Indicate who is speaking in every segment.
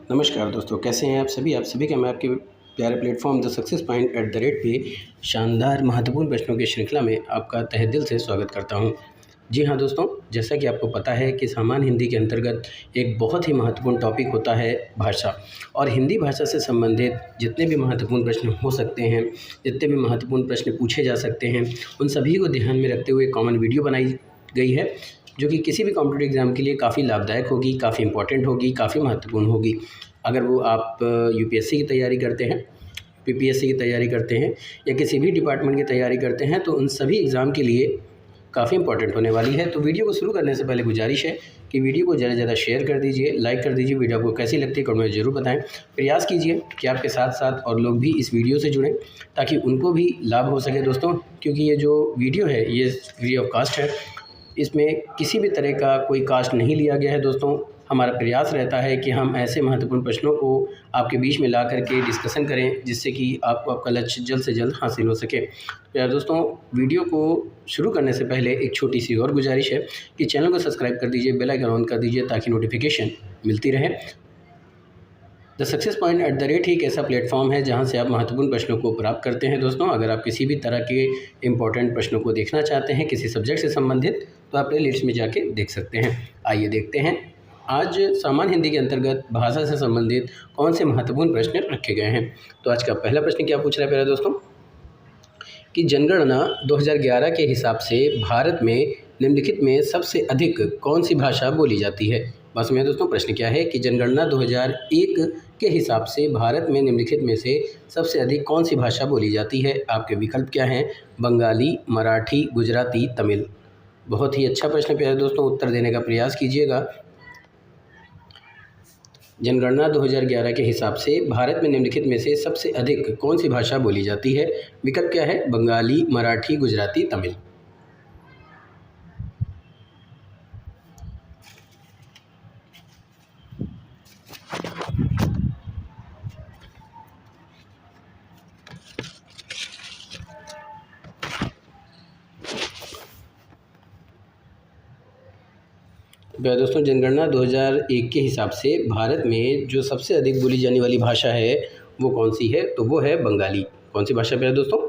Speaker 1: नमस्कार दोस्तों, कैसे हैं आप सभी का मैं आपके प्यारे प्लेटफॉर्म द सक्सेस पॉइंट पे शानदार महत्वपूर्ण प्रश्नों की श्रृंखला में आपका तहे दिल से स्वागत करता हूं। जी हाँ दोस्तों, जैसा कि आपको पता है कि सामान्य हिंदी के अंतर्गत एक बहुत ही महत्वपूर्ण टॉपिक होता है भाषा। और हिंदी भाषा से संबंधित जितने भी महत्वपूर्ण प्रश्न हो सकते हैं, जितने भी महत्वपूर्ण प्रश्न पूछे जा सकते हैं, उन सभी को ध्यान में रखते हुए कॉमन वीडियो बनाई गई है, जो कि किसी भी कॉम्पिटिटिव एग्ज़ाम के लिए काफ़ी लाभदायक होगी, काफ़ी इंपॉर्टेंट होगी, काफ़ी महत्वपूर्ण होगी। अगर वो आप यूपीएससी की तैयारी करते हैं, पीपीएससी की तैयारी करते हैं या किसी भी डिपार्टमेंट की तैयारी करते हैं, तो उन सभी एग्ज़ाम के लिए काफ़ी इंपॉर्टेंट होने वाली है। तो वीडियो को शुरू करने से पहले गुजारिश है कि वीडियो को ज़्यादा से ज़्यादा शेयर कर दीजिए, लाइक कर दीजिए। वीडियो आपको कैसी लगती है कमेंट में ज़रूर बताएं। प्रयास कीजिए कि आपके साथ साथ और लोग भी इस वीडियो से जुड़ें, ताकि उनको भी लाभ हो सके दोस्तों। क्योंकि ये जो वीडियो है ये फ्री ऑफ कास्ट है, इसमें किसी भी तरह का कोई कास्ट नहीं लिया गया है दोस्तों। हमारा प्रयास रहता है कि हम ऐसे महत्वपूर्ण प्रश्नों को आपके बीच में ला करके डिस्कशन करें, जिससे कि आपको आपका लक्ष्य जल्द से जल्द हासिल हो सके। तो यार दोस्तों, वीडियो को शुरू करने से पहले एक छोटी सी और गुजारिश है कि चैनल को सब्सक्राइब कर दीजिए, बेल आइकन ऑन कर दीजिए, ताकि नोटिफिकेशन मिलती रहे। द सक्सेस पॉइंट ही एक ऐसा प्लेटफॉर्म है जहां से आप महत्वपूर्ण प्रश्नों को प्राप्त करते हैं दोस्तों। अगर आप किसी भी तरह के इंपॉर्टेंट प्रश्नों को देखना चाहते हैं किसी सब्जेक्ट से संबंधित, तो आप प्ले लिस्ट में जाके देख सकते हैं। आइए देखते हैं आज सामान्य हिंदी के अंतर्गत भाषा से संबंधित कौन से महत्वपूर्ण प्रश्न रखे गए हैं। तो आज का पहला प्रश्न क्या पूछ रहा है प्यारे दोस्तों कि जनगणना 2011 के हिसाब से भारत में निम्नलिखित में सबसे अधिक कौन सी भाषा बोली जाती है। बस में दोस्तों, प्रश्न क्या है कि जनगणना 2001 के हिसाब से भारत में निम्नलिखित में से सबसे अधिक कौन सी भाषा बोली जाती है। आपके विकल्प क्या हैं? बंगाली, मराठी, गुजराती, तमिल। बहुत ही अच्छा प्रश्न प्यारे दोस्तों, उत्तर देने का प्रयास कीजिएगा। जनगणना 2011 के हिसाब से भारत में निम्नलिखित में से सबसे अधिक कौन सी भाषा बोली जाती है। विकल्प क्या है? बंगाली, मराठी, गुजराती, तमिल। दोस्तों, जनगणना 2001 के हिसाब से भारत में जो सबसे अधिक बोली जाने वाली भाषा है वो कौन सी है? तो वो है बंगाली। कौन सी भाषा प्यारे दोस्तों?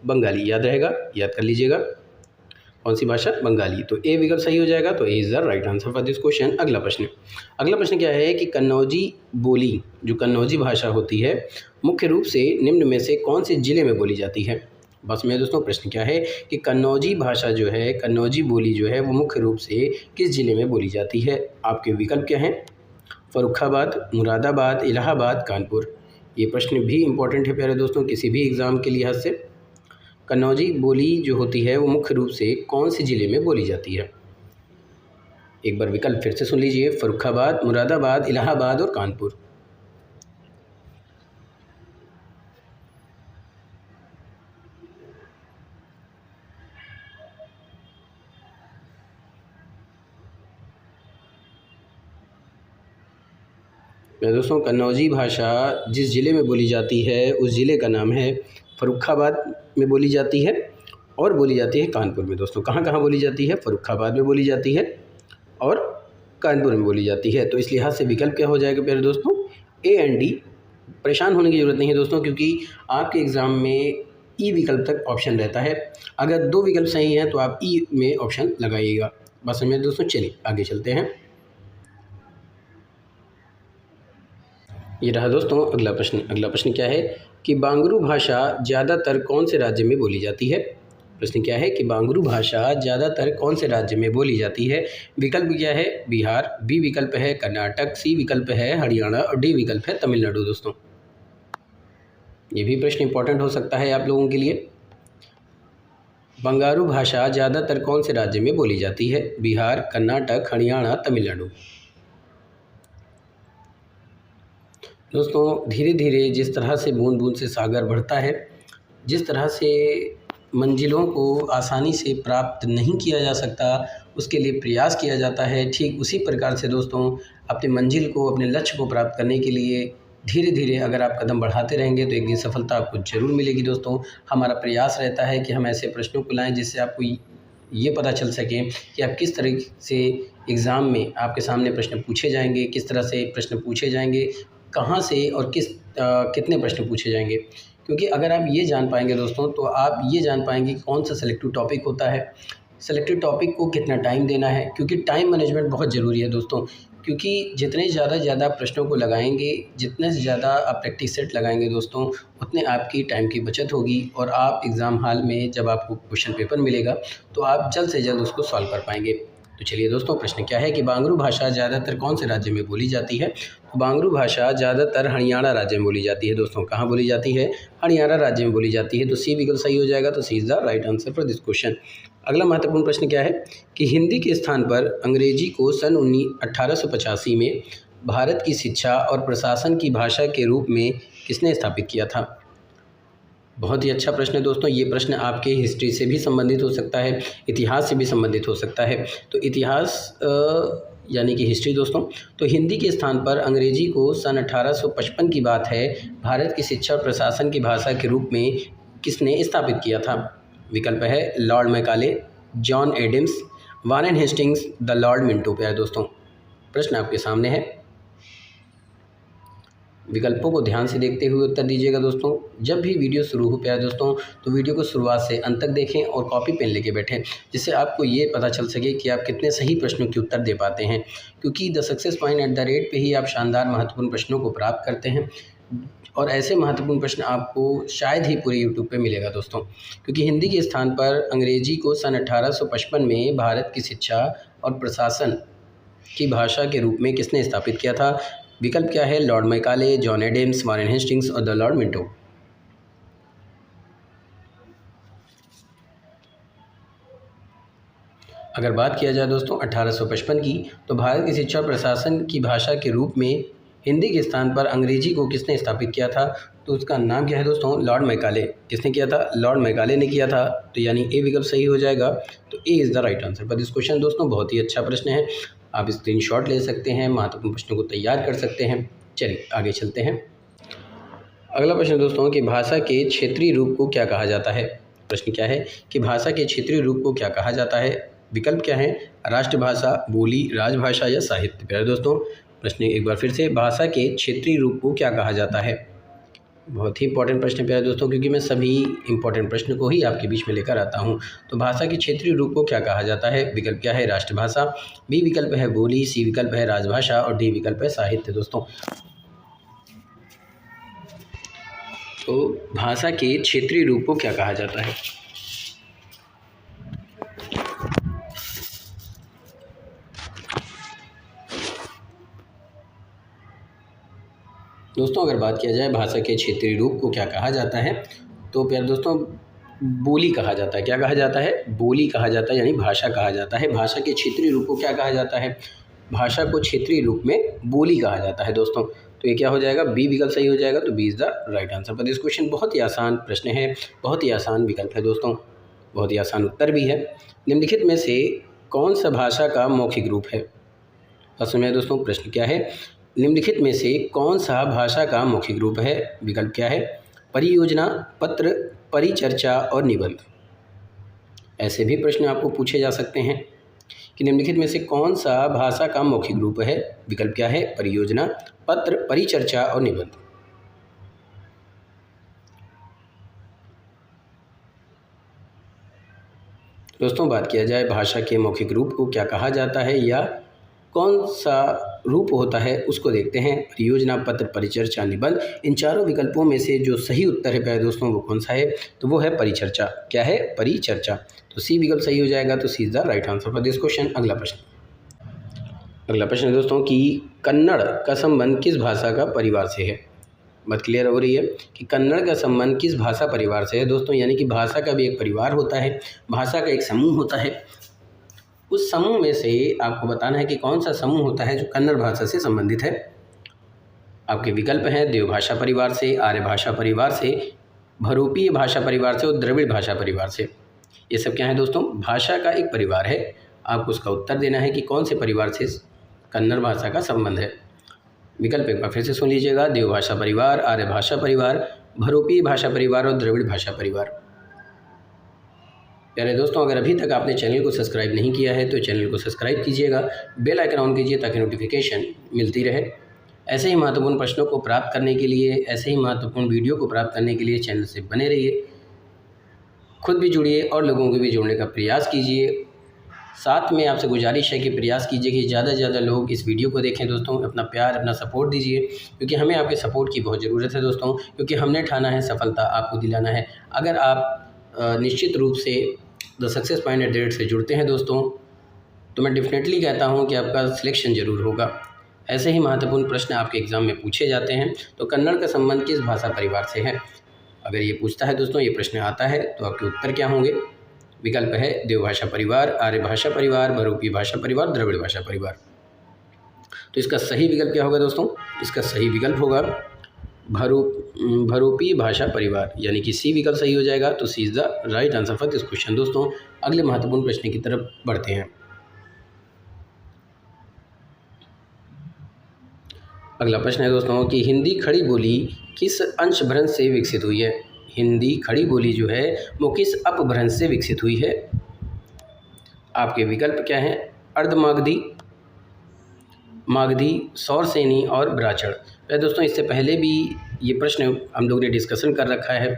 Speaker 1: बंगाली। याद रहेगा, याद कर लीजिएगा, कौन सी भाषा? बंगाली। तो ए विकल्प सही हो जाएगा। तो A is the right answer for this question. अगला प्रश्न क्या है कि कन्नौजी बोली, जो कन्नौजी भाषा होती है, मुख्य रूप से निम्न में से कौन से ज़िले में बोली जाती है। बस में दोस्तों, प्रश्न क्या है कि कन्नौजी भाषा जो है, कन्नौजी बोली जो है, वो मुख्य रूप से किस ज़िले में बोली जाती है। आपके विकल्प क्या हैं? फर्रुखाबाद, मुरादाबाद, इलाहाबाद, कानपुर। ये प्रश्न भी इम्पोर्टेंट है प्यारे दोस्तों, किसी भी एग्ज़ाम के लिहाज से। कन्नौजी बोली जो होती है वो मुख्य रूप से कौन से ज़िले में बोली जाती है? एक बार विकल्प फिर से सुन लीजिए, फर्रुखाबाद, मुरादाबाद, इलाहाबाद और कानपुर। दोस्तों, कन्नौजी भाषा जिस ज़िले में बोली जाती है उस ज़िले का नाम है फर्रुखाबाद में बोली जाती है, और बोली जाती है कानपुर में। दोस्तों, कहाँ कहाँ बोली जाती है? फर्रुखाबाद में बोली जाती है और कानपुर में बोली जाती है। तो इस लिहाज से विकल्प क्या हो जाएगा प्यारे दोस्तों? A and D. परेशान होने की ज़रूरत नहीं है दोस्तों, क्योंकि आपके एग्ज़ाम में ई विकल्प तक ऑप्शन रहता है। अगर 2 विकल्प सही हैं तो आप ई में ऑप्शन लगाइएगा। बस समझे दोस्तों। चलिए आगे चलते हैं। ये रहा दोस्तों अगला प्रश्न क्या है कि बांगरू भाषा ज़्यादातर कौन से राज्य में बोली जाती है। प्रश्न क्या है कि बांगरू भाषा ज़्यादातर कौन से राज्य में बोली जाती है। विकल्प क्या है? बिहार, बी विकल्प है कर्नाटक, सी विकल्प है हरियाणा और डी विकल्प है तमिलनाडु। दोस्तों, ये भी प्रश्न इंपॉर्टेंट हो सकता है आप लोगों के लिए। बंगारू भाषा ज़्यादातर कौन से राज्य में बोली जाती है? बिहार, कर्नाटक, हरियाणा, तमिलनाडु। दोस्तों, धीरे धीरे जिस तरह से बूंद बूंद से सागर बढ़ता है, जिस तरह से मंजिलों को आसानी से प्राप्त नहीं किया जा सकता, उसके लिए प्रयास किया जाता है, ठीक उसी प्रकार से दोस्तों अपने मंजिल को, अपने लक्ष्य को प्राप्त करने के लिए धीरे धीरे अगर आप कदम बढ़ाते रहेंगे तो एक दिन सफलता आपको ज़रूर मिलेगी। दोस्तों, हमारा प्रयास रहता है कि हम ऐसे प्रश्नों को लाएं जिससे आपको ये पता चल सके कि आप किस तरह से एग्ज़ाम में आपके सामने प्रश्न पूछे जाएंगे, किस तरह से प्रश्न पूछे जाएंगे, कहाँ से और कितने प्रश्न पूछे जाएंगे। क्योंकि अगर आप ये जान पाएंगे दोस्तों तो आप ये जान पाएंगे कि कौन सा सेलेक्टिव टॉपिक होता है, सेलेक्टिव टॉपिक को कितना टाइम देना है, क्योंकि टाइम मैनेजमेंट बहुत ज़रूरी है दोस्तों। क्योंकि जितने ज़्यादा प्रश्नों को लगाएंगे, जितने से ज़्यादा आप प्रैक्टिस सेट लगाएंगे दोस्तों, उतने आपकी टाइम की बचत होगी और आप एग्ज़ाम हॉल में जब आपको क्वेश्चन पेपर मिलेगा तो आप जल्द से जल्द उसको सॉल्व कर पाएंगे। तो चलिए दोस्तों, प्रश्न क्या है कि बांगरू भाषा ज़्यादातर कौन से राज्य में बोली जाती है। तो बांगरू भाषा ज़्यादातर हरियाणा राज्य में बोली जाती है दोस्तों। कहाँ बोली जाती है? हरियाणा राज्य में बोली जाती है। तो सी विकल्प सही हो जाएगा। तो C is the right answer for this question. अगला महत्वपूर्ण प्रश्न क्या है कि हिंदी के स्थान पर अंग्रेजी को सन 1885 में भारत की शिक्षा और प्रशासन की भाषा के रूप में किसने स्थापित किया था। बहुत ही अच्छा प्रश्न है दोस्तों। ये प्रश्न आपके हिस्ट्री से भी संबंधित हो सकता है, इतिहास से भी संबंधित हो सकता है। तो इतिहास यानी कि हिस्ट्री दोस्तों। तो हिंदी के स्थान पर अंग्रेजी को सन 1855 की बात है भारत की शिक्षा और प्रशासन की भाषा के रूप में किसने स्थापित किया था। विकल्प है Lord Macaulay, John Adams, Warren Hastings, the Lord Minto. प्यारे दोस्तों, प्रश्न आपके सामने है, विकल्पों को ध्यान से देखते हुए उत्तर दीजिएगा दोस्तों। जब भी वीडियो शुरू हो प्यारे दोस्तों तो वीडियो को शुरुआत से अंत तक देखें और कॉपी पेन लेके बैठें, जिससे आपको ये पता चल सके कि आप कितने सही प्रश्नों के उत्तर दे पाते हैं। क्योंकि the success point at the rate पे ही आप शानदार महत्वपूर्ण प्रश्नों को प्राप्त करते हैं और ऐसे महत्वपूर्ण प्रश्न आपको शायद ही पूरे यूट्यूब पे मिलेगा दोस्तों। क्योंकि हिंदी के स्थान पर अंग्रेजी को सन 1855 में भारत की शिक्षा और प्रशासन की भाषा के रूप में किसने स्थापित किया था। विकल्प क्या है? Lord Macaulay, John Adams, Warren Hastings और द लॉर्ड मिंटो। अगर बात किया जाए दोस्तों 1855 की, तो भारत की शिक्षा और प्रशासन की भाषा के रूप में हिंदी के स्थान पर अंग्रेजी को किसने स्थापित किया था। तो उसका नाम क्या है दोस्तों? Lord Macaulay. किसने किया था? लॉर्ड मैकाले ने किया था। तो यानी ए विकल्प सही हो जाएगा। तो A is the right answer for this question. दोस्तों, बहुत ही अच्छा प्रश्न है, आप स्क्रीनशॉट ले सकते हैं, महत्वपूर्ण प्रश्नों को तैयार कर सकते हैं। चलिए आगे चलते हैं। अगला प्रश्न दोस्तों कि भाषा के क्षेत्रीय रूप को क्या कहा जाता है। प्रश्न क्या है कि भाषा के क्षेत्रीय रूप को क्या कहा जाता है। विकल्प क्या है? राष्ट्रभाषा, बोली, राजभाषा या साहित्य। प्यारे दोस्तों, प्रश्न एक बार फिर से, भाषा के क्षेत्रीय रूप को क्या कहा जाता है। बहुत ही इंपॉर्टेंट प्रश्न है प्यारे दोस्तों, क्योंकि मैं सभी इंपॉर्टेंट प्रश्न को ही आपके बीच में लेकर आता हूं। तो भाषा के क्षेत्रीय रूप को क्या कहा जाता है। विकल्प क्या है? राष्ट्रभाषा, बी विकल्प है बोली, सी विकल्प है राजभाषा और डी विकल्प है साहित्य। दोस्तों, तो भाषा के क्षेत्रीय रूप को क्या कहा जाता है। दोस्तों, अगर बात किया जाए भाषा के क्षेत्रीय रूप को क्या कहा जाता है, तो प्यारे दोस्तों बोली कहा जाता है। क्या कहा जाता है? बोली कहा जाता है, यानी भाषा कहा जाता है। भाषा के क्षेत्रीय रूप को क्या कहा जाता है? भाषा को क्षेत्रीय रूप में बोली कहा जाता है दोस्तों। तो ये क्या हो जाएगा? बी विकल्प सही हो जाएगा। तो B is the right answer for this question. बहुत ही आसान प्रश्न है, बहुत ही आसान विकल्प है दोस्तों, बहुत ही आसान उत्तर भी है। निम्नलिखित में से कौन सा भाषा का मौखिक रूप है। और सुनिए दोस्तों, प्रश्न क्या है? निम्नलिखित में से कौन सा भाषा का मौखिक रूप है। विकल्प क्या है? परियोजना, पत्र, परिचर्चा और निबंध। ऐसे भी प्रश्न आपको पूछे जा सकते हैं कि निम्नलिखित में से कौन सा भाषा का मौखिक रूप है। विकल्प क्या है? परियोजना, पत्र, परिचर्चा और निबंध। दोस्तों, बात किया जाए भाषा के मौखिक रूप को क्या कहा जाता है या कौन सा रूप होता है, उसको देखते हैं। परियोजना, पत्र, परिचर्चा, निबंध। इन चारों विकल्पों में से जो सही उत्तर है प्यारे दोस्तों वो कौन सा है? तो वो है परिचर्चा। क्या है? परिचर्चा। तो सी विकल्प सही हो जाएगा। तो C is the right answer for this question. अगला प्रश्न है दोस्तों कि कन्नड़ का संबंध किस भाषा का परिवार से है। बात क्लियर हो रही है कि कन्नड़ का संबंध किस भाषा परिवार से है दोस्तों। यानी कि भाषा का भी एक परिवार होता है, भाषा का एक समूह होता है। उस समूह में से आपको बताना है कि कौन सा समूह होता है जो कन्नड़ भाषा से संबंधित है। आपके विकल्प हैं देवभाषा परिवार से, आर्य भाषा परिवार से, भरोपीय भाषा परिवार से और द्रविड़ भाषा परिवार से। ये सब क्या है दोस्तों? भाषा का एक परिवार है। आपको उसका उत्तर देना है कि कौन से परिवार से कन्नड़ भाषा का संबंध है। विकल्प एक बार फिर से सुन लीजिएगा। देवभाषा परिवार, आर्य भाषा परिवार, भरोपीय भाषा परिवार और द्रविड़ भाषा परिवार। प्यारे दोस्तों, अगर अभी तक आपने चैनल को सब्सक्राइब नहीं किया है तो चैनल को सब्सक्राइब कीजिएगा, बेल आइकन ऑन कीजिए ताकि नोटिफिकेशन मिलती रहे। ऐसे ही महत्वपूर्ण प्रश्नों को प्राप्त करने के लिए, ऐसे ही महत्वपूर्ण वीडियो को प्राप्त करने के लिए चैनल से बने रहिए, खुद भी जुड़िए और लोगों को भी जोड़ने का प्रयास कीजिए। साथ में आपसे गुजारिश है कि प्रयास कीजिए कि ज़्यादा से ज़्यादा लोग इस वीडियो को देखें दोस्तों। अपना प्यार, अपना सपोर्ट दीजिए, क्योंकि हमें आपके सपोर्ट की बहुत ज़रूरत है दोस्तों, क्योंकि हमने ठाना है सफलता आपको दिलाना है। अगर आप निश्चित रूप से the success point at the rate से जुड़ते हैं दोस्तों, तो मैं डेफिनेटली कहता हूँ कि आपका सिलेक्शन ज़रूर होगा। ऐसे ही महत्वपूर्ण प्रश्न आपके एग्ज़ाम में पूछे जाते हैं। तो कन्नड़ का संबंध किस भाषा परिवार से है? अगर ये पूछता है दोस्तों, ये प्रश्न आता है, तो आपके उत्तर क्या होंगे? विकल्प है देवभाषा परिवार, आर्य भाषा परिवार, बहुरूपी भाषा परिवार, द्रविड़ भाषा परिवार। तो इसका सही विकल्प क्या होगा दोस्तों? इसका सही विकल्प होगा बहुरूपी भाषा परिवार, यानी कि सी विकल्प सही हो जाएगा। तो C is the right answer for this question. दोस्तों अगले महत्वपूर्ण प्रश्न की तरफ बढ़ते हैं। अगला प्रश्न है दोस्तों कि हिंदी खड़ी बोली किस अंशभ्रंश से विकसित हुई है? हिंदी खड़ी बोली जो है वो किस अपभ्रंश से विकसित हुई है? आपके विकल्प क्या हैं? अर्धमागधी, मागधी, सौरसेनी और ब्राह्मण। तो दोस्तों इससे पहले भी ये प्रश्न हम लोग ने डिस्कशन कर रखा है।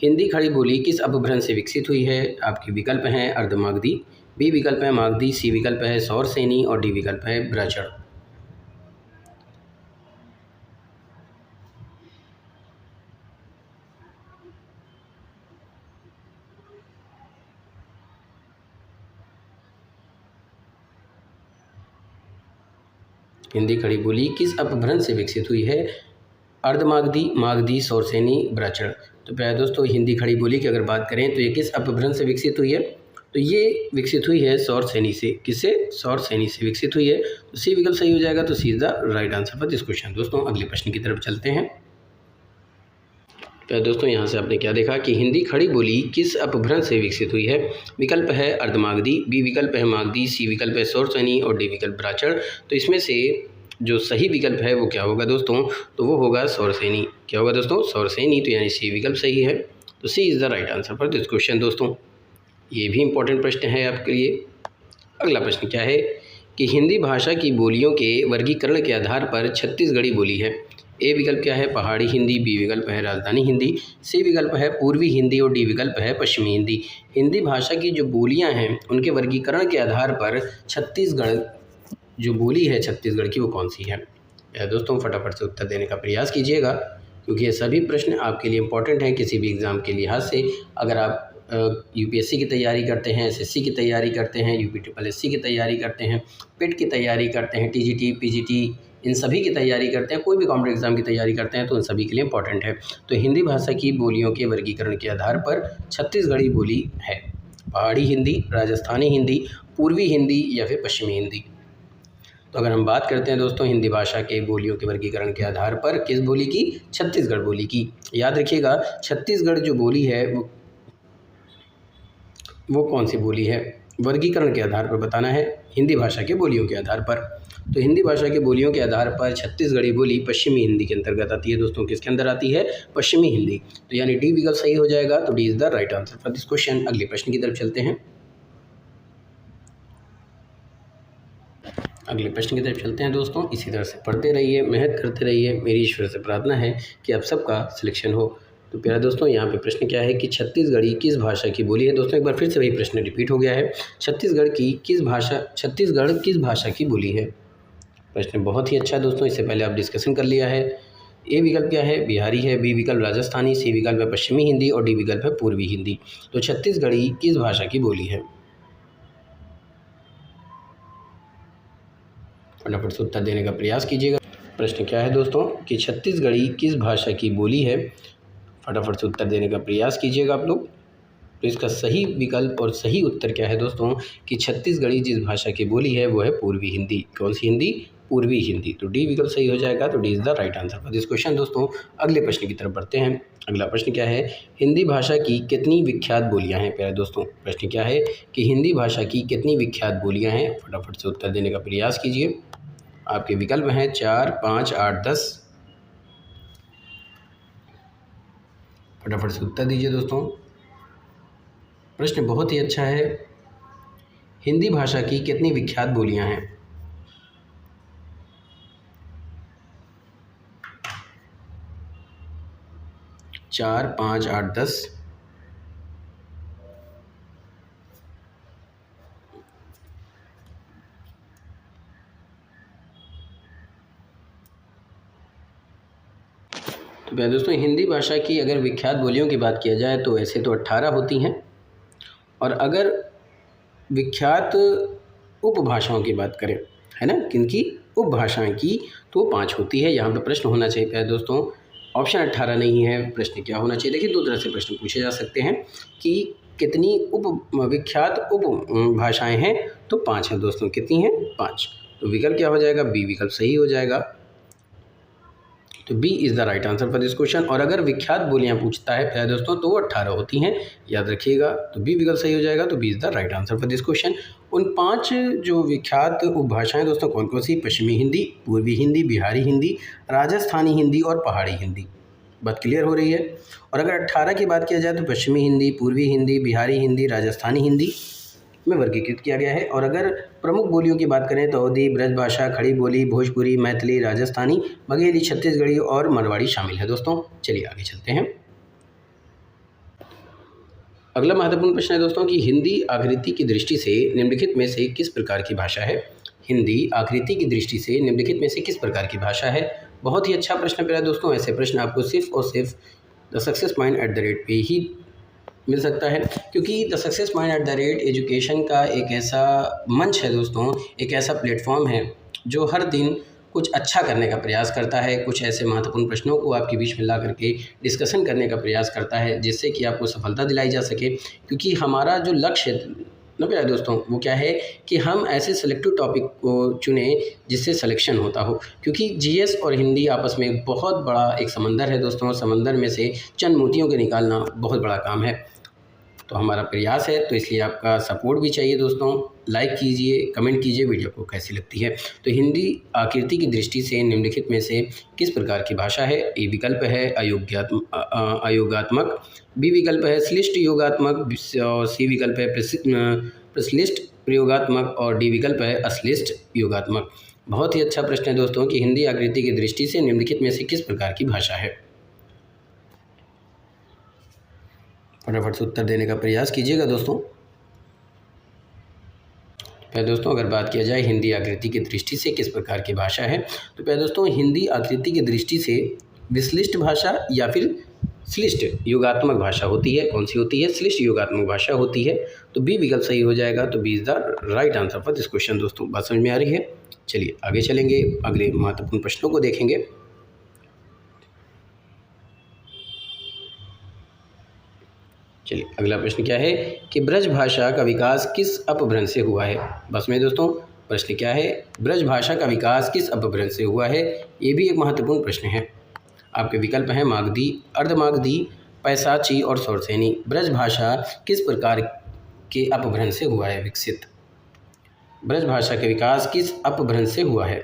Speaker 1: हिंदी खड़ी बोली किस अपभ्रंश से विकसित हुई है? आपके विकल्प हैं अर्धमागधी, बी विकल्प है मागधी, सी विकल्प है सौरसेनी और डी विकल्प है ब्राह्मण। हिंदी खड़ी बोली किस अपभ्रंश से विकसित हुई है? अर्धमागधी, मागधी, सौरसेनी, ब्राह्मण। तो प्यारे दोस्तों हिंदी खड़ी बोली की अगर बात करें तो ये किस अपभ्रंश से विकसित हुई है? तो ये विकसित हुई है सौरसेनी से। किससे? सौरसेनी से विकसित हुई है। तो सी विकल्प सही हो जाएगा। तो C is the right answer for this question. दोस्तों अगले प्रश्न की तरफ चलते हैं। तो दोस्तों यहाँ से आपने क्या देखा कि हिंदी खड़ी बोली किस अपभ्रंश से विकसित हुई है? विकल्प है अर्धमागधी, बी विकल्प है मागधी, सी विकल्प है सौरसेनी और डी विकल्प ब्राह्मण। तो इसमें से जो सही विकल्प है वो क्या होगा दोस्तों? तो वो होगा सौरसेनी। क्या होगा दोस्तों? सौरसेनी। तो यानी सी विकल्प सही है। तो C is the right answer for this question. दोस्तों ये भी इंपॉर्टेंट प्रश्न है आपके लिए। अगला प्रश्न क्या है कि हिंदी भाषा की बोलियों के वर्गीकरण के आधार पर छत्तीसगढ़ी बोली है। ए विकल्प क्या है? पहाड़ी हिंदी, बी विकल्प है राजधानी हिंदी, सी विकल्प है पूर्वी हिंदी और डी विकल्प है पश्चिमी हिंदी। हिंदी भाषा की जो बोलियां हैं उनके वर्गीकरण के आधार पर छत्तीसगढ़ जो बोली है छत्तीसगढ़ की वो कौन सी है? दोस्तों फटाफट से उत्तर देने का प्रयास कीजिएगा, क्योंकि ये सभी प्रश्न आपके लिए इंपॉर्टेंट हैं किसी भी एग्ज़ाम के लिहाज से। अगर आप यूपीएससी की तैयारी करते हैं, एसएससी की तैयारी करते हैं, यूपीट्रिपलएससी की तैयारी करते हैं, पिट की तैयारी करते हैं, टीजीटी, पीजीटी, इन सभी की तैयारी करते हैं, कोई भी कॉम्पिटिटिव एग्जाम की तैयारी करते हैं, तो उन सभी के लिए इंपॉर्टेंट है। तो हिंदी भाषा की बोलियों के वर्गीकरण के आधार पर छत्तीसगढ़ी बोली है। पहाड़ी हिंदी, राजस्थानी हिंदी, पूर्वी हिंदी या फिर पश्चिमी हिंदी। तो अगर हम बात करते हैं दोस्तों हिंदी भाषा के बोलियों के वर्गीकरण के आधार पर किस बोली की? छत्तीसगढ़ बोली की। याद रखिएगा छत्तीसगढ़ जो बोली है वो कौन सी बोली है? वर्गीकरण के आधार पर बताना है, हिंदी भाषा के बोलियों के आधार पर। तो हिंदी भाषा के बोलियों के आधार पर छत्तीसगढ़ी बोली पश्चिमी हिंदी के अंतर्गत आती है। दोस्तों किसके अंदर आती है? पश्चिमी हिंदी। तो यानी डी विकल्प सही हो जाएगा। तो D is the right answer for this question. अगले प्रश्न की तरफ चलते हैं। अगले प्रश्न की तरफ चलते हैं दोस्तों। इसी तरह से पढ़ते रहिए, मेहनत करते रहिए। मेरी ईश्वर से प्रार्थना है कि आप सबका सिलेक्शन हो। तो प्यारे दोस्तों यहाँ पे प्रश्न क्या है कि छत्तीसगढ़ी किस भाषा की बोली है? दोस्तों एक बार फिर से वही प्रश्न रिपीट हो गया है। छत्तीसगढ़ किस भाषा की बोली है? प्रश्न बहुत ही अच्छा है दोस्तों, इससे पहले आप डिस्कशन कर लिया है। ए विकल्प क्या है? बिहारी है, बी विकल्प राजस्थानी, सी विकल्प है पश्चिमी हिंदी और डी विकल्प है पूर्वी हिंदी। तो छत्तीसगढ़ी किस भाषा की बोली है? फटाफट से उत्तर देने का प्रयास कीजिएगा। प्रश्न क्या है दोस्तों कि छत्तीसगढ़ी किस भाषा की बोली है? फटाफट से उत्तर देने का प्रयास कीजिएगा आप लोग। तो इसका सही विकल्प और सही उत्तर क्या है दोस्तों कि छत्तीसगढ़ी जिस भाषा की बोली है वो है पूर्वी हिंदी। कौन सी हिंदी? पूर्वी हिंदी। तो डी विकल्प सही हो जाएगा। तो D is the right answer for this question. दोस्तों अगले प्रश्न की तरफ बढ़ते हैं। अगला प्रश्न क्या है? हिंदी भाषा की कितनी विख्यात बोलियां हैं? प्यारे दोस्तों प्रश्न क्या है कि हिंदी भाषा की कितनी विख्यात बोलियां हैं? फटाफट से उत्तर देने का प्रयास कीजिए। आपके विकल्प हैं 4, 5, 8, 10। फटाफट से उत्तर दीजिए दोस्तों। प्रश्न बहुत ही अच्छा है। हिंदी भाषा की कितनी विख्यात बोलियां हैं? 4, 5, 8, 10। तो प्यारे दोस्तों, हिंदी भाषा की अगर विख्यात बोलियों की बात किया जाए तो ऐसे तो 18 होती हैं, और अगर विख्यात उपभाषाओं की बात करें, है ना, किनकी, उपभाषाएं की, तो 5 होती है। यहाँ पे प्रश्न होना चाहिए प्यारे दोस्तों, ऑप्शन 18 नहीं है, प्रश्न क्या होना चाहिए? देखिए, दो तरह से प्रश्न पूछे जा सकते हैं कि कितनी विख्यात उप भाषाएँ हैं, तो 5 हैं दोस्तों। कितनी हैं? 5। तो विकल्प क्या हो जाएगा? बी विकल्प सही हो जाएगा। तो B is the right answer for this question. और अगर विख्यात बोलियां पूछता है प्यारे दोस्तों तो वो 18 होती हैं, याद रखिएगा। तो बी विकल्प सही हो जाएगा। तो B is the right answer for this question. उन 5 जो विख्यात उपभाषाएं दोस्तों कौन कौन सी? पश्चिमी हिंदी, पूर्वी हिंदी, बिहारी हिंदी, राजस्थानी हिंदी और पहाड़ी हिंदी। बात क्लियर हो रही है? और अगर 18 की बात किया जाए तो पश्चिमी हिंदी, पूर्वी हिंदी, बिहारी हिंदी, राजस्थानी हिंदी में वर्गीकृत किया गया है। और अगर प्रमुख बोलियों की बात करें तो अवधी, ब्रजभाषा, खड़ी बोली, भोजपुरी, मैथिली, राजस्थानी, बघेली, छत्तीसगढ़ी और मारवाड़ी शामिल है दोस्तों। चलिए आगे चलते हैं। अगला महत्वपूर्ण प्रश्न है दोस्तों कि हिंदी आकृति की दृष्टि से निम्नलिखित में से किस प्रकार की भाषा है? हिंदी आकृति की दृष्टि से निम्नलिखित में से किस प्रकार की भाषा है? बहुत ही अच्छा प्रश्न है दोस्तों। ऐसे प्रश्न आपको सिर्फ और सिर्फ the success mind at the rate पे ही मिल सकता है, क्योंकि the success mind at the rate education का एक ऐसा मंच है दोस्तों, एक ऐसा प्लेटफॉर्म है जो हर दिन कुछ अच्छा करने का प्रयास करता है, कुछ ऐसे महत्वपूर्ण प्रश्नों को आपके बीच में ला करके डिस्कशन करने का प्रयास करता है जिससे कि आपको सफलता दिलाई जा सके। क्योंकि हमारा जो लक्ष्य है ना प्यारे दोस्तों, वो क्या है कि हम ऐसे सेलेक्टिव टॉपिक को चुने जिससे सिलेक्शन होता हो। क्योंकि जीएस और हिंदी आपस में एक बहुत बड़ा एक समंदर है दोस्तों, समंदर में से चंद मोतियों को निकालना बहुत बड़ा काम है। तो हमारा प्रयास है, तो इसलिए आपका सपोर्ट भी चाहिए दोस्तों। लाइक कीजिए, कमेंट कीजिए वीडियो को कैसी लगती है। तो हिंदी आकृति की दृष्टि से निम्नलिखित में से किस प्रकार की भाषा है? ए विकल्प है अयोगात्मक, बी विकल्प है श्लिष्ट योगात्मक, और सी विकल्प है प्रश्लिष्ट प्रयोगात्मक, और डी विकल्प है अश्लिष्ट योगात्मक। बहुत ही अच्छा प्रश्न है दोस्तों कि हिंदी आकृति की दृष्टि से निम्नलिखित में से किस प्रकार की भाषा है। फटाफट से उत्तर देने का प्रयास कीजिएगा दोस्तों। प्यारे दोस्तों, अगर बात किया जाए हिंदी आकृति की दृष्टि से किस प्रकार की भाषा है, तो प्यारे दोस्तों हिंदी आकृति की दृष्टि से विश्लिष्ट भाषा या फिर श्लिष्ट योगात्मक भाषा होती है। कौन सी होती है? श्लिष्ट योगात्मक भाषा होती है। तो बी विकल्प सही हो जाएगा। तो B is the right answer for this question. दोस्तों बात समझ में आ रही है? चलिए आगे चलेंगे, अगले महत्वपूर्ण प्रश्नों को देखेंगे। चलिए अगला प्रश्न क्या है कि ब्रज भाषा का विकास किस अपभ्रंश से हुआ है? बस में दोस्तों प्रश्न क्या है? ब्रज भाषा का विकास किस अपभ्रंश से हुआ है? ये भी एक महत्वपूर्ण प्रश्न है। आपके विकल्प हैं मागधी, अर्धमागधी, पैसाची और सौरसेनी। ब्रज भाषा किस प्रकार के अपभ्रंश से हुआ है विकसित? ब्रज भाषा के विकास किस अपभ्रंश से हुआ है?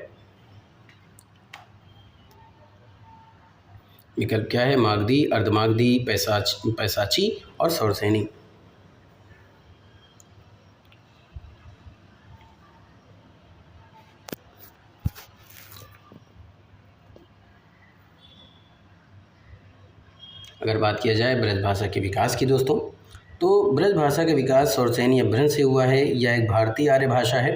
Speaker 1: विकल्प क्या है? मागधी, अर्धमागधी, पैसाची और सौरसेनी। अगर बात किया जाए ब्रज भाषा के विकास की दोस्तों, तो ब्रज भाषा का विकास सौरसेनी अपभ्रंश से हुआ है। यह एक भारतीय आर्य भाषा है।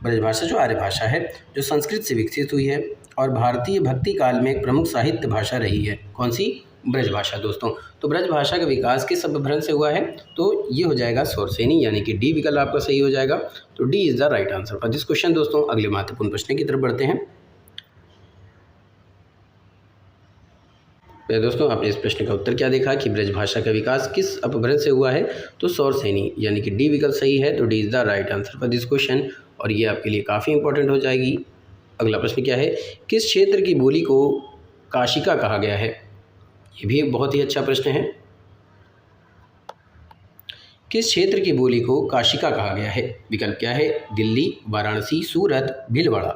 Speaker 1: ब्रज भाषा जो आर्य भाषा है, जो संस्कृत से विकसित हुई है और भारतीय भक्ति काल में एक प्रमुख साहित्य भाषा रही है। कौन सी? ब्रज भाषा दोस्तों। तो ब्रज भाषा का विकास किस अपभ्रंश से हुआ है? तो ये हो जाएगा सौरसेनी, यानी कि डी विकल्प आपका सही हो जाएगा। तो D is the right answer for this question. दोस्तों अगले महत्वपूर्ण प्रश्न की तरफ बढ़ते हैं। दोस्तों आपने इस प्रश्न का उत्तर क्या देखा कि ब्रज भाषा का विकास किस अपभ्रंश से हुआ है? तो सौरसेनी, यानी कि डी विकल्प सही है। तो D is the right answer for this question, और ये आपके लिए काफ़ी इंपॉर्टेंट हो जाएगी। अगला प्रश्न क्या है? किस क्षेत्र की बोली को काशिका कहा गया है? ये भी एक बहुत ही अच्छा प्रश्न है। किस क्षेत्र की बोली को काशिका कहा गया है? विकल्प क्या है? दिल्ली, वाराणसी, सूरत, भीलवाड़ा।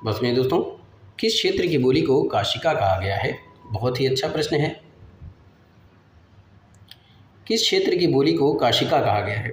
Speaker 1: बस में दोस्तों, किस क्षेत्र की बोली को काशिका कहा गया है? बहुत ही अच्छा प्रश्न है। किस क्षेत्र की बोली को काशिका कहा गया है?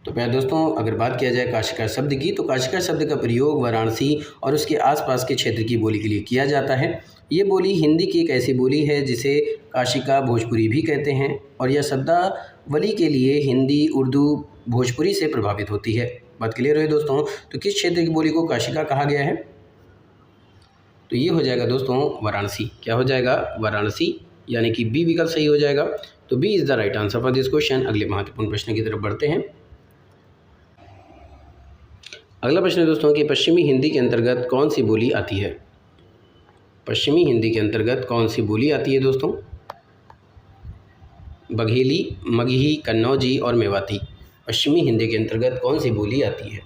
Speaker 1: तो तो प्यारे दोस्तों, अगर बात किया जाए काशिका शब्द की, तो काशिका शब्द का प्रयोग वाराणसी और उसके आसपास के क्षेत्र की बोली के लिए किया जाता है। ये बोली हिंदी की एक ऐसी बोली है जिसे काशिका भोजपुरी भी कहते हैं, और यह शब्दावली के लिए हिंदी, उर्दू, भोजपुरी से प्रभावित होती है। बात क्लियर हुई दोस्तों? तो किस क्षेत्र की बोली को काशिका कहा गया है? तो ये हो जाएगा दोस्तों वाराणसी। क्या हो जाएगा? वाराणसी, यानी कि बी विकल्प सही हो जाएगा। तो B is the right answer for this question. अगले महत्वपूर्ण प्रश्न की तरफ बढ़ते हैं। अगला प्रश्न है दोस्तों कि पश्चिमी हिंदी के अंतर्गत कौन सी बोली आती है? पश्चिमी हिंदी के अंतर्गत कौन सी बोली आती है दोस्तों? बघेली, मगही, कन्नौजी और मेवाती। पश्चिमी हिंदी के अंतर्गत कौन सी बोली आती है?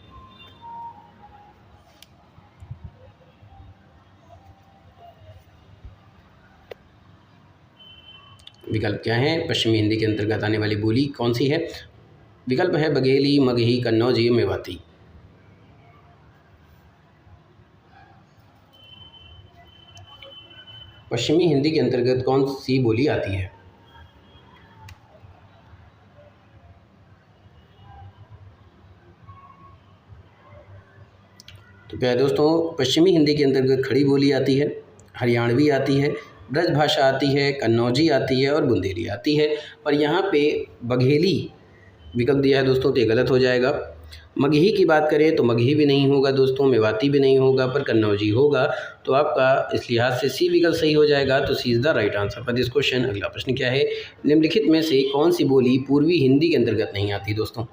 Speaker 1: विकल्प क्या है? पश्चिमी हिंदी के अंतर्गत आने वाली बोली कौन सी है? विकल्प है बघेली, मगही, कन्नौजी, मेवाती। पश्चिमी हिंदी के अंतर्गत कौन सी बोली आती है? तो प्यारे दोस्तों, पश्चिमी हिंदी के अंतर्गत खड़ी बोली आती है, हरियाणवी आती है, ब्रज भाषा आती है, कन्नौजी आती है और बुंदेली आती है। पर यहाँ पे बघेली विकल्प दिया है दोस्तों, तो ये गलत हो जाएगा। मगही की बात करें तो मगही भी नहीं होगा दोस्तों, मेवाती भी नहीं होगा, पर कन्नौजी होगा। तो आपका इस लिहाज से सी विकल्प सही हो जाएगा। तो C is the right answer for this question. अगला प्रश्न क्या है? निम्नलिखित में से कौन सी बोली पूर्वी हिंदी के अंतर्गत नहीं आती? दोस्तों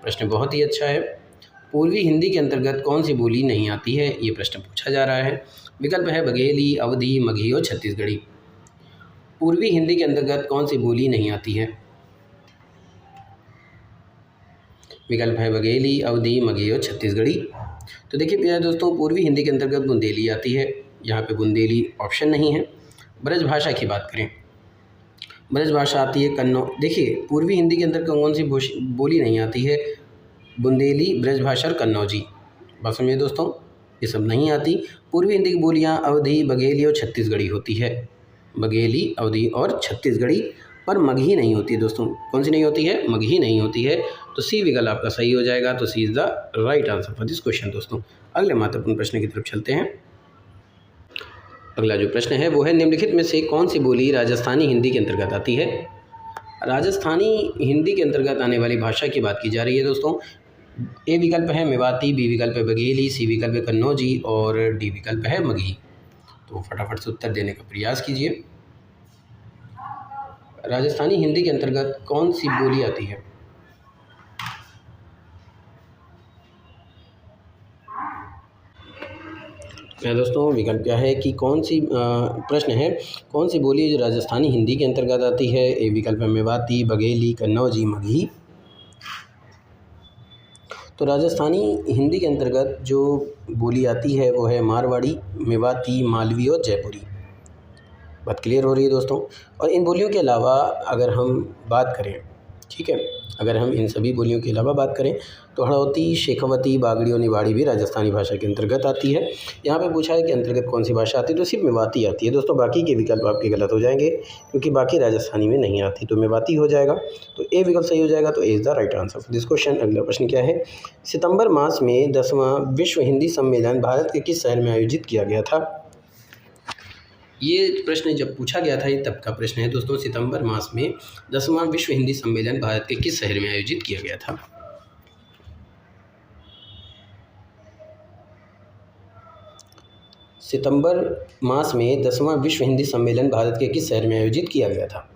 Speaker 1: प्रश्न बहुत ही अच्छा है। पूर्वी हिंदी के अंतर्गत कौन सी बोली नहीं आती है, ये प्रश्न पूछा जा रहा है। विकल्प है बघेली, अवधी, मगही और छत्तीसगढ़ी। पूर्वी हिंदी के अंतर्गत कौन सी बोली नहीं आती है? विकल्प है बघेली, अवधी, मगही और छत्तीसगढ़ी। तो देखिए प्यारे दोस्तों, पूर्वी हिंदी के अंतर्गत बुंदेली आती है, यहाँ पे बुंदेली ऑप्शन नहीं है। ब्रज भाषा की बात करें, ब्रज भाषा आती है, देखिए पूर्वी हिंदी के अंतर्गत कौन सी बोली नहीं आती है? बुंदेली, ब्रज भाषा और कन्नौजी। बात समझिए दोस्तों, ये सब नहीं आती। पूर्वी हिंदी की बोलियाँ अवधी, बघेली और छत्तीसगढ़ी होती है। बघेली, अवधी और छत्तीसगढ़ी, पर मगही नहीं होती है दोस्तों। कौन सी नहीं होती है? मगही नहीं होती है। तो सी विकल्प आपका सही हो जाएगा। तो C is the right answer for this question दोस्तों। अगले महत्वपूर्ण प्रश्न की तरफ चलते हैं। अगला जो प्रश्न है वो है, निम्नलिखित में से कौन सी बोली राजस्थानी हिंदी के अंतर्गत आती है? राजस्थानी हिंदी के अंतर्गत आने वाली भाषा की बात की जा रही है दोस्तों। ए विकल्प है मेवाती, बी विकल्प है बघेली, सी विकल्प है कन्नौजी और डी विकल्प है मगही। तो फटाफट से उत्तर देने का प्रयास कीजिए। राजस्थानी हिंदी के अंतर्गत कौन सी बोली आती है? दोस्तों विकल्प क्या है कि कौन सी प्रश्न है, कौन सी बोली जो राजस्थानी हिंदी के अंतर्गत आती है? ए विकल्प है मेवाती, बघेली, कन्नौजी, मगही। तो राजस्थानी हिंदी के अंतर्गत जो बोली आती है वो है मारवाड़ी, मेवाती, मालवी और जयपुरी। बात क्लियर हो रही है दोस्तों? और इन बोलियों के अलावा अगर हम बात करें, ठीक है, अगर हम इन सभी बोलियों के अलावा बात करें तो हड़ौती, शेखावती, बागड़ी और निवाड़ी भी राजस्थानी भाषा के अंतर्गत आती है। यहाँ पे पूछा है कि अंतर्गत कौन सी भाषा आती है, तो सिर्फ मेवाती आती है दोस्तों। बाकी के विकल्प आपके गलत हो जाएंगे क्योंकि बाकी राजस्थानी में नहीं आती, तो मेवाती हो जाएगा। तो ए विकल्प सही हो जाएगा। तो A is the right answer for this question. अगला प्रश्न क्या है? सितंबर मास में 10वां विश्व हिंदी सम्मेलन भारत के किस शहर में आयोजित किया गया था? ये प्रश्न जब पूछा गया था, ये तब का प्रश्न है दोस्तों। सितंबर मास में 10वां विश्व हिंदी सम्मेलन भारत के किस शहर में आयोजित किया गया था? सितंबर मास में 10वां विश्व हिंदी सम्मेलन भारत के किस शहर में आयोजित किया गया था?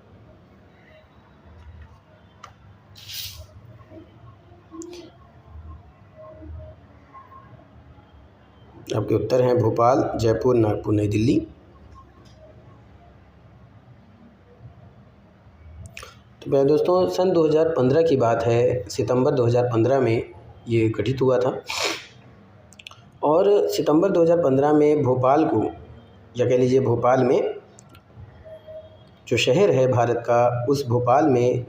Speaker 1: आपके उत्तर हैं भोपाल, जयपुर, नागपुर, नई दिल्ली। तो भाई दोस्तों, सन 2015 की बात है। सितंबर 2015 में ये गठित हुआ था और सितंबर 2015 में भोपाल को, या कह लीजिए भोपाल में जो शहर है भारत का, उस भोपाल में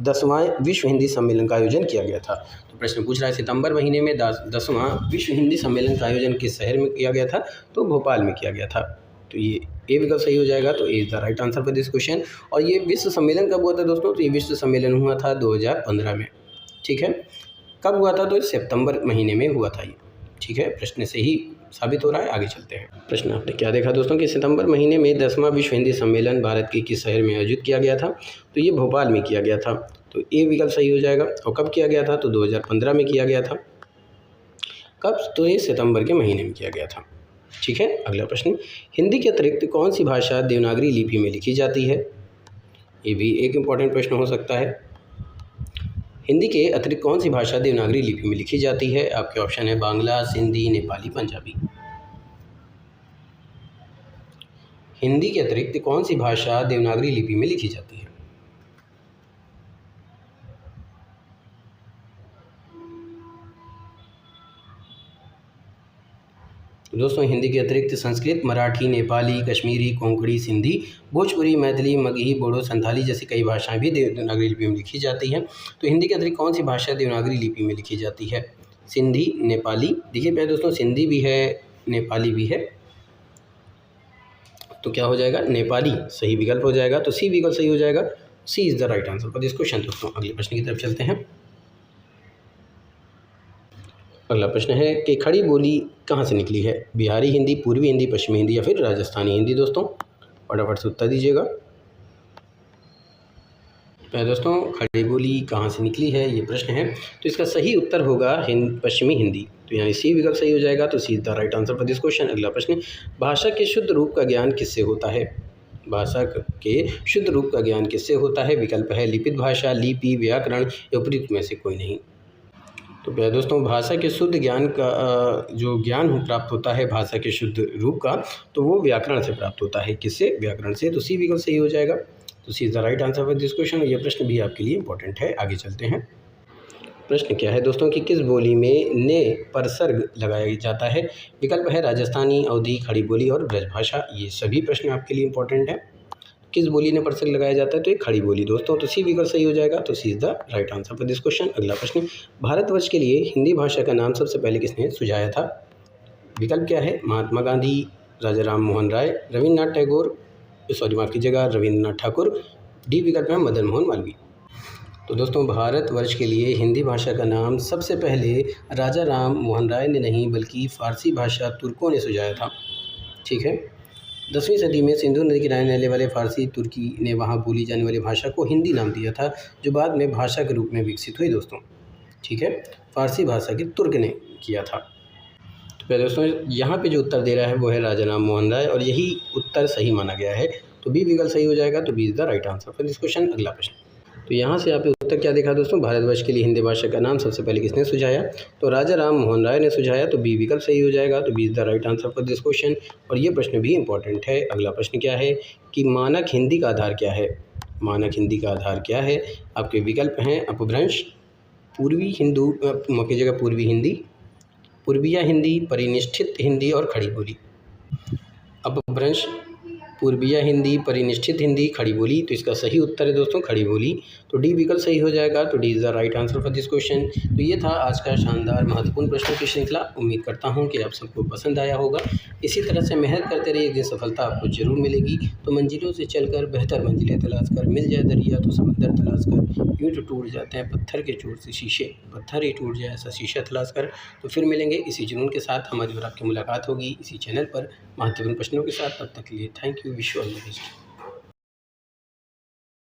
Speaker 1: 10वां विश्व हिंदी सम्मेलन का आयोजन किया गया था। तो प्रश्न पूछ रहा है सितंबर महीने में 10वां विश्व हिंदी सम्मेलन का आयोजन किस शहर में किया गया था? तो भोपाल में किया गया था। तो ये ए विकल्प सही हो जाएगा। तो A is the right answer for this question. और ये विश्व सम्मेलन कब हुआ था दोस्तों? तो ये विश्व सम्मेलन हुआ था 2015 में। ठीक है। कब हुआ था? तो सितंबर महीने में हुआ था ये, ठीक है। प्रश्न से ही साबित हो रहा है। आगे चलते हैं। प्रश्न आपने क्या देखा दोस्तों कि सितंबर महीने में 10वां विश्व हिंदी सम्मेलन भारत के किस शहर में आयोजित किया गया था? तो ये भोपाल में किया गया था, तो ए विकल्प सही हो जाएगा। और कब किया गया था? तो 2015 में किया गया था। कब? तो ये सितंबर के महीने में किया गया था, ठीक है। अगला प्रश्न, हिंदी के अतिरिक्त कौन सी भाषा देवनागरी लिपि में लिखी जाती है? ये भी एक इम्पॉर्टेंट प्रश्न हो सकता है। हिंदी के अतिरिक्त कौन सी भाषा देवनागरी लिपि में लिखी जाती है? आपके ऑप्शन है बांग्ला, सिंधी, नेपाली, पंजाबी। हिंदी के अतिरिक्त कौन सी भाषा देवनागरी लिपि में लिखी जाती है? दोस्तों हिंदी के अतिरिक्त संस्कृत, मराठी, नेपाली, कश्मीरी, कोंकणी, सिंधी, भोजपुरी, मैथिली, मगही, बोडो, संथाली जैसी कई भाषाएं भी देवनागरी लिपि में लिखी जाती हैं। तो हिंदी के अतिरिक्त कौन सी भाषा देवनागरी लिपि में लिखी जाती है? सिंधी, नेपाली। देखिए पहले दोस्तों सिंधी भी है, नेपाली भी है, तो क्या हो जाएगा? नेपाली सही विकल्प हो जाएगा। तो सी विकल्प सही हो जाएगा। C is the right answer for this question. दोस्तों अगले प्रश्न की तरफ चलते हैं। अगला प्रश्न है कि खड़ी बोली कहाँ से निकली है? बिहारी हिंदी, पूर्वी हिंदी, पश्चिमी हिंदी या फिर राजस्थानी हिंदी? दोस्तों फटाफट से उत्तर दीजिएगा। दोस्तों खड़ी बोली कहाँ से निकली है ये प्रश्न है, तो इसका सही उत्तर होगा पश्चिमी हिंदी, तो यानी सी विकल्प सही हो जाएगा। तो C is the right answer for this question. अगला प्रश्न, भाषा के शुद्ध रूप का ज्ञान किससे होता है? भाषा के शुद्ध रूप का ज्ञान किससे होता है? विकल्प है लिपित भाषा, लिपि, व्याकरण या उपयुक्त में से कोई नहीं। तो प्यारे दोस्तों भाषा के शुद्ध ज्ञान का जो ज्ञान प्राप्त होता है भाषा के शुद्ध रूप का, तो वो व्याकरण से प्राप्त होता है। किससे? व्याकरण से। तो सी विकल्प सही हो जाएगा। तो C is the right answer for this question. ये प्रश्न भी आपके लिए इंपॉर्टेंट है। आगे चलते हैं। प्रश्न क्या है दोस्तों कि किस बोली में ने पर सर्ग लगाया जाता है? विकल्प है राजस्थानी, अवधी, खड़ी बोली और ब्रजभाषा। ये सभी प्रश्न आपके लिए इंपॉर्टेंट है। किस बोली ने पर सर्ग लगाया जाता है? तो ये खड़ी बोली दोस्तों। तो सी विकल्प सही हो जाएगा। तो C is the right answer for this question. अगला प्रश्न, भारतवर्ष के लिए हिंदी भाषा का नाम सबसे पहले किसने सुझाया था? विकल्प क्या है? महात्मा गांधी, राजा राम मोहन राय, रविन्द्रनाथ टैगोर, सॉरी माफ़ कीजिएगा, रविन्द्रनाथ ठाकुर। डी विकल्प है मदन मोहन मालवीय। तो दोस्तों भारतवर्ष के लिए हिंदी भाषा का नाम सबसे पहले राजा राम मोहन राय ने नहीं बल्कि फ़ारसी भाषा तुर्कों ने सुझाया था, ठीक है। 10वीं सदी में सिंधु नदी किनारे रहने वाले फ़ारसी तुर्की ने वहाँ बोली जाने वाली भाषा को हिंदी नाम दिया था, जो बाद में भाषा के रूप में विकसित हुई दोस्तों, ठीक है। फ़ारसी भाषा के तुर्क ने किया था। तो पहले दोस्तों यहाँ पे जो उत्तर दे रहा है वो है राजा राम मोहन राय, और यही उत्तर सही माना गया है। तो बी विकल्प सही हो जाएगा। तो B is the right answer for this question. अगला प्रश्न, तो यहाँ से आपने उत्तर क्या देखा दोस्तों? भारतवर्ष के लिए हिंदी भाषा का नाम सबसे पहले किसने सुझाया? तो राजा राम मोहन राय ने सुझाया। तो बी विकल्प सही हो जाएगा। तो B is the right answer for this question. और ये प्रश्न भी इंपॉर्टेंट है। अगला प्रश्न क्या है कि मानक हिंदी का आधार क्या है? मानक हिंदी का आधार क्या है? आपके विकल्प हैं अपभ्रंश, पूर्वी हिंदू की जगह पूर्वी हिंदी, पूर्विया हिंदी, परिनिष्ठित हिंदी और खड़ी बोली। अपभ्रंश, पूर्विया हिंदी, परिनिष्ठित हिंदी, खड़ी बोली। तो इसका सही उत्तर है दोस्तों खड़ी बोली। तो डी विकल्प सही हो जाएगा। तो D is the right answer for this question. तो ये था आज का शानदार महत्वपूर्ण प्रश्नों की श्रृंखला। उम्मीद करता हूँ कि आप सबको पसंद आया होगा। इसी तरह से मेहनत करते रहिए, एक दिन सफलता आपको जरूर मिलेगी। तो मंजिलों से चलकर बेहतर मंजिलें तलाश कर, मिल जाए दरिया तो समंदर तलाश कर, यूँ तो टूट जाते हैं पत्थर के चोट से शीशे, पत्थर ही टूट जाए ऐसा शीशा तलाश कर। तो फिर मिलेंगे इसी जुनून के साथ, हमारी और आपकी मुलाकात होगी इसी चैनल पर महत्वपूर्ण प्रश्नों के साथ। तब तक के लिए thank you, wish you all the best.